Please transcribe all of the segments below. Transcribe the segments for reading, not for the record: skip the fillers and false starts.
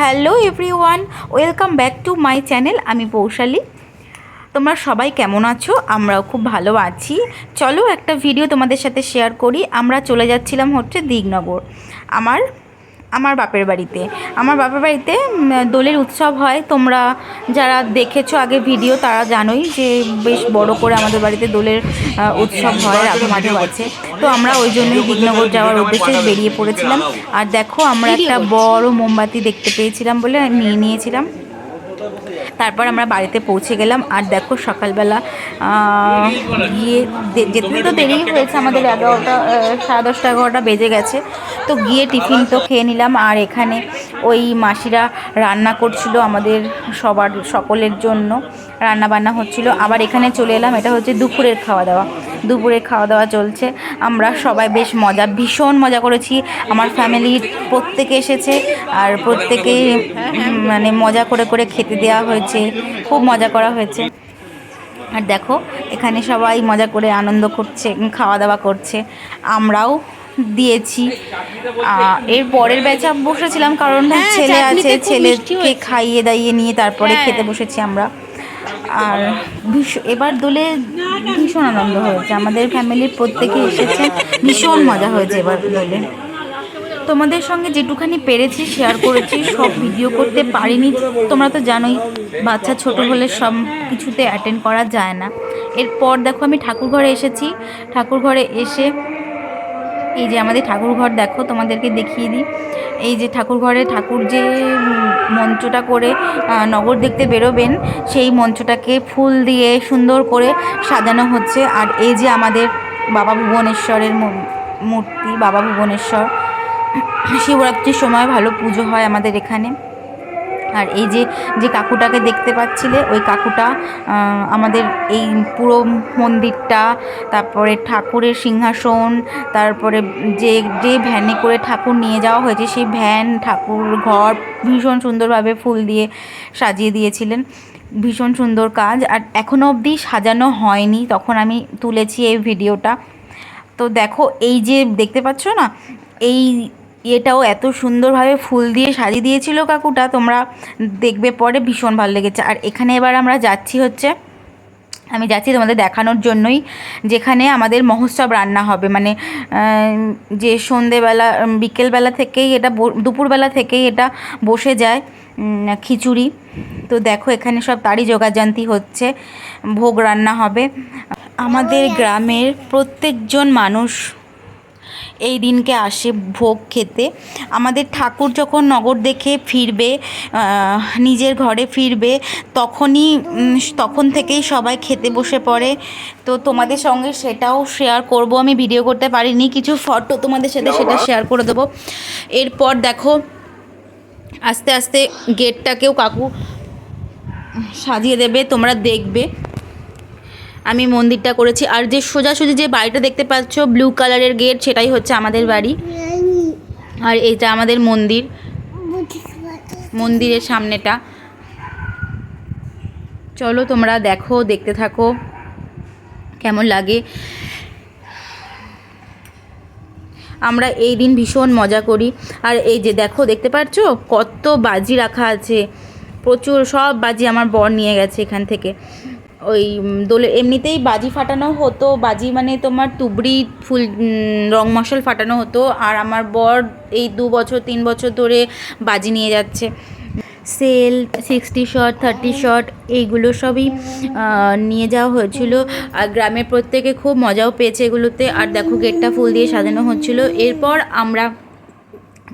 Hello everyone, welcome back to my channel. আমি পৌশালী। তোমরা সবাই কেমন আছো? আমরাও খুব ভালো আছি। চলো একটা ভিডিও তোমাদের সাথে শেয়ার করি। আমরা চলে যাচ্ছিলাম হচ্ছে দিগনগর, আমার আমার বাপের বাড়িতে। আমার বাপের বাড়িতে দোলের উৎসব হয়। তোমরা যারা দেখেছো আগে ভিডিও তারা জানোই যে বেশ বড় করে আমাদের বাড়িতে দোলের উৎসব হয়, রাধা মাধব আছে। তো আমরা ওই জন্যই দিগনগর যাওয়ার উদ্দেশ্যে বেরিয়ে পড়েছিলাম। আর দেখো আমরা একটা বড় মোমবাতি দেখতে পেয়েছিলাম বলে নিয়ে নিয়েছিলাম। তারপর আমরা বাড়িতে পৌঁছে গেলাম। আর দেখো সকালবেলা গিয়ে যেতে তো দেরি হয়েছে, আমাদের 11টা, 10:30, 11টা বেজে গেছে। তো গিয়ে টিফিন তো খেয়ে নিলাম। আর এখানে ওই মাসিরা রান্না করছিল আমাদের সকলের জন্য, রান্না বান্না হচ্ছিল। আবার এখানে চলে এলাম, এটা হচ্ছে দুপুরের খাওয়া দাওয়া। দুপুরের খাওয়া দাওয়া চলছে। আমরা সবাই বেশ ভীষণ মজা করেছি। আমার ফ্যামিলির প্রত্যেকে এসেছে আর প্রত্যেকেই মানে মজা করে করে খেতে দেওয়া হয়েছে, খুব মজা করা হয়েছে। আর দেখো এখানে সবাই মজা করে আনন্দ করছে, খাওয়া দাওয়া করছে, আমরাও দিয়েছি। এর পরের ব্যাচে বসেছিলাম কারণ ছেলে আছে, ছেলেকে খাইয়ে দাইয়ে নিয়ে তারপরে খেতে বসেছি আমরা। আর এবার দোলে ভীষণ আনন্দ হয়েছে, আমাদের ফ্যামিলির প্রত্যেকে এসেছে, ভীষণ মজা হয়েছে এবার দোলে। তোমাদের সঙ্গে যেটুখানি পেরেছি শেয়ার করেছি, সব ভিডিও করতে পারিনি। তোমরা তো জানোই বাচ্চা ছোট হলে সব কিছুতে অ্যাটেন্ড করা যায় না। এরপর দেখো আমি ঠাকুর ঘরে এসেছি। ঠাকুর ঘরে এসে এই যে আমাদের ঠাকুর ঘর দেখো, তোমাদেরকে দেখিয়ে দিই। এই যে ঠাকুর ঘরে ঠাকুর যে মঞ্চটা করে নগর দেখতে বেরোবেন, সেই মঞ্চটাকে ফুল দিয়ে সুন্দর করে সাজানো হচ্ছে। আর এই যে আমাদের বাবা ভুবনেশ্বরের মূর্তি, বাবা ভুবনেশ্বর, শিবরাত্রির সময় ভালো পুজো হয় আমাদের এখানে। আর এই যে কাকুটাকে দেখতে পাচ্ছিলে, ওই কাকুটা আমাদের এই পুরো মন্দিরটা, তারপরে ঠাকুরের সিংহাসন, তারপরে যে ভ্যানে করে ঠাকুর নিয়ে যাওয়া হয়েছে সেই ভ্যান, ঠাকুর ঘর ভীষণ সুন্দরভাবে ফুল দিয়ে সাজিয়ে দিয়েছিলেন। ভীষণ সুন্দর কাজ। আর এখনও অবধি সাজানো হয়নি, তখন আমি তুলেছি এই ভিডিওটা। তো দেখো এই যে দেখতে পাচ্ছ না, এই এটাও এত সুন্দরভাবে ফুল দিয়ে সাজিয়ে দিয়েছিল কাকুটা, তোমরা দেখবে পরে, ভীষণ ভালো লেগেছে। আর এখানে এবার আমরা যাচ্ছি হচ্ছে, আমি যাচ্ছি তোমাদের দেখানোর জন্যই, যেখানে আমাদের মহোৎসব রান্না হবে। মানে যে সন্ধেবেলা বিকেলবেলা থেকেই এটা, দুপুরবেলা থেকেই এটা বসে যায় খিচুড়ি। তো দেখো এখানে সব তারই জোগাড়যন্ত্র হচ্ছে, ভোগ রান্না হবে। আমাদের গ্রামের প্রত্যেকজন মানুষ এই দিনকে আসে ভোগ খেতে। আমাদের ঠাকুর যখন নগর দেখে ফিরবে, নিজের ঘরে ফিরবে, তখন থেকেই সবাই খেতে বসে পড়ে। তো তোমাদের সঙ্গে সেটাও শেয়ার করব। আমি ভিডিও করতে পারিনি, কিছু ফটো তোমাদের সাথে সেটা শেয়ার করে দেবো। এরপর দেখো আস্তে আস্তে গেটটাকেও কাকু সাজিয়ে দেবে, তোমরা দেখবে। আমি মন্দিরটা করেছি। আর যে সোজাসুজি যে বাড়িটা দেখতে পাচ্ছ, ব্লু কালারের গেট, সেটাই হচ্ছে আমাদের বাড়ি। আর এইটা আমাদের মন্দির, মন্দিরের সামনেটা। চলো তোমরা দেখো, দেখতে থাকো কেমন লাগে। আমরা এই দিন ভীষণ মজা করি। আর এই যে দেখো, দেখতে পাচ্ছ কত বাজি রাখা আছে, প্রচুর সব বাজি আমার বর নিয়ে গেছে এখান থেকে। ওই দোলে এমনিতেই বাজি ফাটানো হতো, বাজি মানে তোমার তুবড়ি ফুল রং মশাল ফাটানো হতো। আর আমার বর এই 2 বছর 3 বছর ধরে বাজি নিয়ে যাচ্ছে। সেল, 60 শট, 30 শট, এইগুলো সবই নিয়ে যাওয়া হয়েছিল। আর গ্রামের প্রত্যেকে খুব মজাও পেয়েছে এগুলোতে। আর দেখো গেটটা ফুল দিয়ে সাজানো হচ্ছিল। এরপর আমরা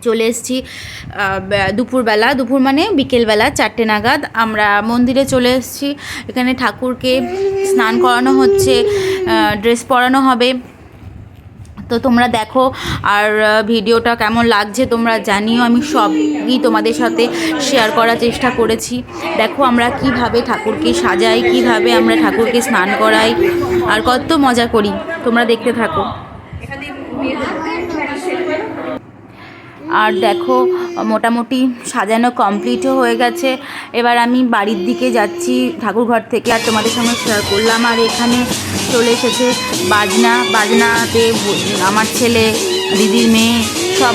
চলে এসেছি দুপুরবেলা, দুপুর মানে বিকেলবেলা 4টে নাগাদ আমরা মন্দিরে চলে এসেছি। এখানে ঠাকুরকে স্নান করানো হচ্ছে, ড্রেস পরানো হবে। তো তোমরা দেখো আর ভিডিওটা কেমন লাগছে তোমরা জানিও। আমি সবই তোমাদের সাথে শেয়ার করার চেষ্টা করেছি। দেখো আমরা কিভাবে ঠাকুরকে সাজাই, কিভাবে আমরা ঠাকুরকে স্নান করাই, আর কত মজা করি, তোমরা দেখতে থাকো। আর দেখো মোটামুটি সাজানো কমপ্লিটও হয়ে গেছে। এবার আমি বাড়ির দিকে যাচ্ছি ঠাকুরঘর থেকে, আর তোমাদের সঙ্গে শেয়ার করলাম। আর এখানে চলে এসেছে বাজনাতে আমার ছেলে, দিদির মেয়ে সব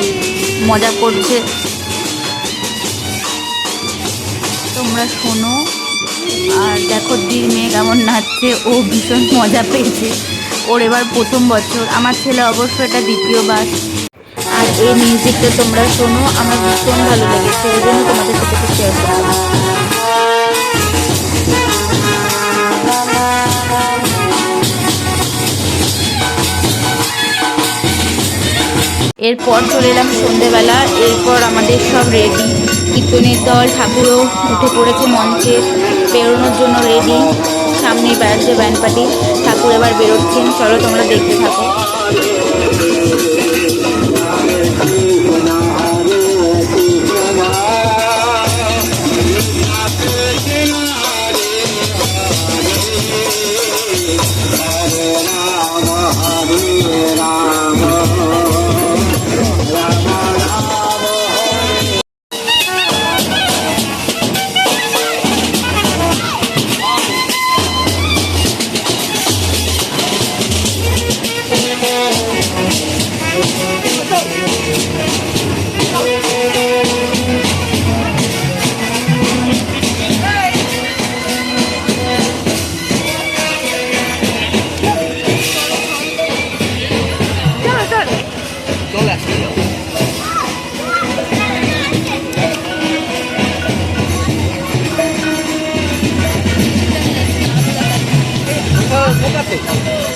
মজা করছে। তোমরা শোনো। আর দেখো দির মেয়ে কেমন নাচছে, ও ভীষণ মজা পেয়েছে। ওর এবার প্রথম বছর, আমার ছেলে অবশ্য এটা দ্বিতীয়বার। আর এই মিউজিকটা তোমরা শোনো, আমার ভীষণ ভালো লেগেছে, ওই জন্য তোমাদের সাথে একটু শেয়ার করলাম। এরপর চলে এলাম সন্ধেবেলা। এরপর আমাদের সব রেডি, কীর্তনের দল, ঠাকুরও উঠে পড়েছে মঞ্চে, বেরোনোর জন্য রেডি। সামনেই বেড়াচ্ছে ব্যান্ড পার্টি, ঠাকুর এবার বেরোচ্ছেন। চলো তোমরা দেখতে থাকো।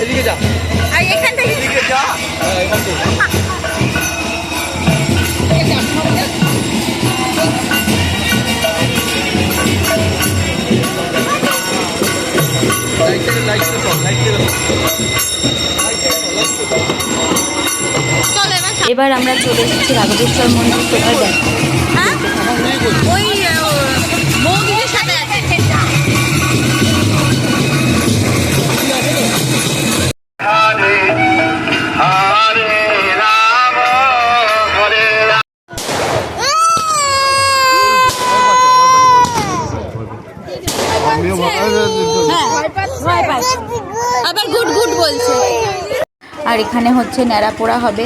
এদিকে যা, এখান থেকে এদিকে যা, এখান থেকে এবার আমরা চলে এসেছি রাঘবেশ্বর মন্দির। তোমরা দেখো, ওই বৌদিদের সাথে আছে। আবার গুড গুড বলছে। আর এখানে হচ্ছে ন্যাড়া পোড়া হবে।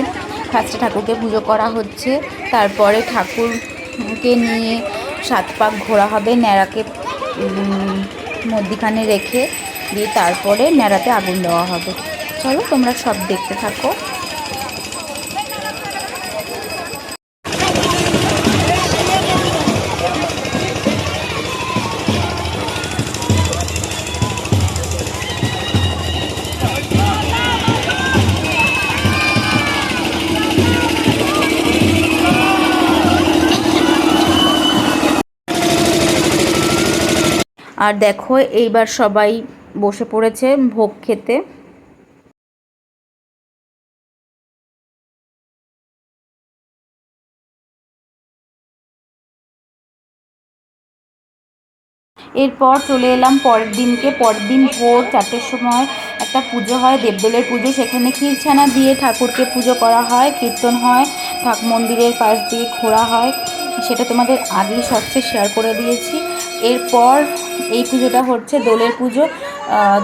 ফার্স্টে ঠাকুরকে পুজো করা হচ্ছে, তারপরে ঠাকুরকে নিয়ে 7 পাক ঘোরা হবে, ন্যাড়াকে মধ্যিখানে রেখে দিয়ে তারপরে ন্যাড়াতে আগুন দেওয়া হবে। চলো তোমরা সব দেখতে থাকো। আর দেখো এইবার সবাই বসে পড়েছে ভোগ খেতে। এরপর চলে এলাম পরের দিনকে। পরের দিন ভোর 4টের সময় একটা পুজো হয়, দেবদোলের পুজো। সেখানে ক্ষীরছানা দিয়ে ঠাকুরকে পুজো করা হয়, কীর্তন হয়, মন্দিরের পাশ দিয়ে ঘোরা হয়। সেটা তোমাদের আগেই শর্টসে শেয়ার করে দিয়েছি। এরপর এই পুজোটা হচ্ছে দোলের পুজো।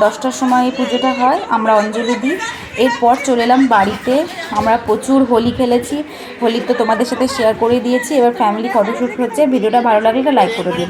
10টার সময় এই পুজোটা হয়, আমরা অঞ্জলি দিই। এরপর চলে এলাম বাড়িতে। আমরা প্রচুর হোলি খেলেছি, হোলি তো তোমাদের সাথে শেয়ার করে দিয়েছি। এবার ফ্যামিলি ফটোশ্যুট হচ্ছে। ভিডিওটা ভালো লাগলে লাইক করে দিও।